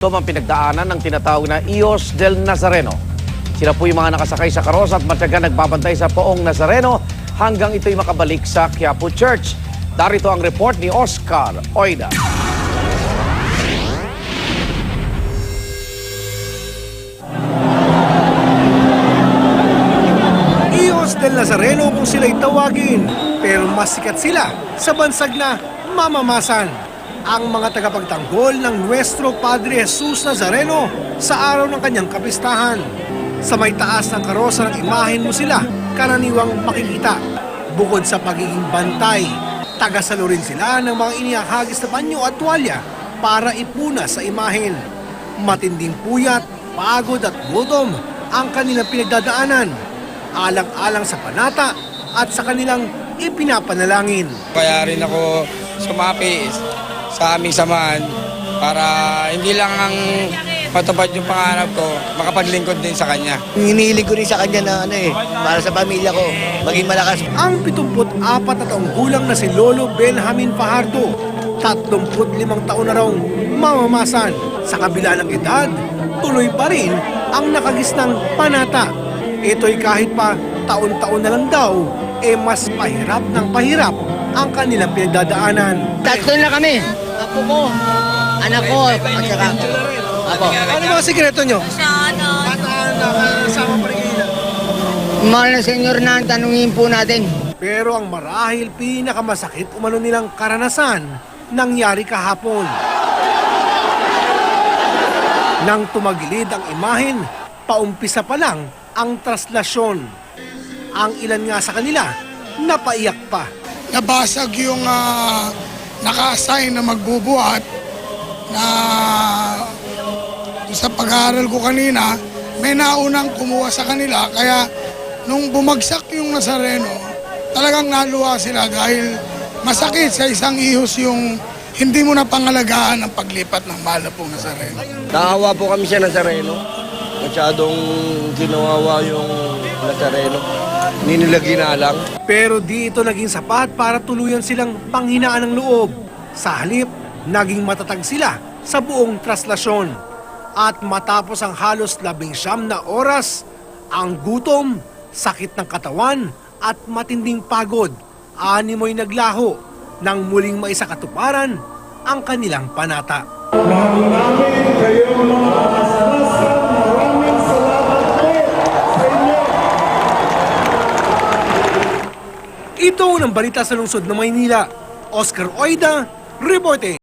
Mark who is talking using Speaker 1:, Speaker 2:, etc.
Speaker 1: Ito ang pinagdaanan ng tinatawag na Ios del Nazareno. Sila po yung mga nakasakay sa karosa at matyaga nagbabantay sa Poong Nazareno hanggang ito'y makabalik sa Quiapo Church. Darito ang report ni Oscar Oida.
Speaker 2: Ios del Nazareno kung sila'y tawagin, pero mas sikat sila sa bansag na mamamasan. Ang mga tagapagtanggol ng Nuestro Padre Jesus Nazareno sa araw ng kanyang kapistahan. Sa may taas ng karosa ng imahen mo sila, karaniwang makikita. Bukod sa pagiging bantay, tagasalo rin sila ng mga inihahagis na panyo at tuwalya para ipuna sa imahen. Matinding puyat, pagod at gutom ang kanilang pinagdadaanan, alang-alang sa panata at sa kanilang ipinapanalangin.
Speaker 3: Kaya rin ako sumapi sa aming samahan para hindi lang ang matupad yung pangarap ko, makapaglingkod din sa kanya.
Speaker 4: Hinihiling ko rin sa kanya na para sa pamilya ko, maging malakas.
Speaker 2: Ang 74 na taong gulang na si Lolo Benjamin Fajardo, 35 taon na raw mamamasan. Sa kabila ng edad, tuloy pa rin ang nakagisnang panata. Ito'y kahit pa taon-taon na lang daw, mas pahirap ng pahirap ang kanilang pinagdadaanan.
Speaker 4: Tatlo na kami. Apo ko, anak ko, at saka apo.
Speaker 2: Ano mga sikreto nyo?
Speaker 4: Mahal na senyor na ang tanungin po natin.
Speaker 2: Pero ang marahil pinakamasakit umano nilang karanasan nangyari kahapon. Nang tumagilid ang imahen, paumpisa pa lang ang traslasyon. Ang ilan nga sa kanila, napaiyak pa.
Speaker 5: Nabasag yung naka-assign na magbubuhat na sa pag-aaral ko kanina, may naunang kumuha sa kanila. Kaya nung bumagsak yung Nazareno, talagang naluwa sila dahil masakit sa isang ihos yung hindi mo na pangalagaan ang paglipat ng mahal na pong Nazareno.
Speaker 6: Naawa po kami sa Nazareno. Masyadong ginawawa yung Nazareno. Ninilaginalang.
Speaker 2: Pero di ito naging sapat para tuluyan silang panghinaan ng loob. Sa halip, naging matatag sila sa buong traslasyon. At matapos ang halos 19 na oras, ang gutom, sakit ng katawan at matinding pagod, animoy naglaho nang muling maisakatuparan ang kanilang panata. Ito ang balita sa lungsod ng Maynila. Oscar Oida, reporting.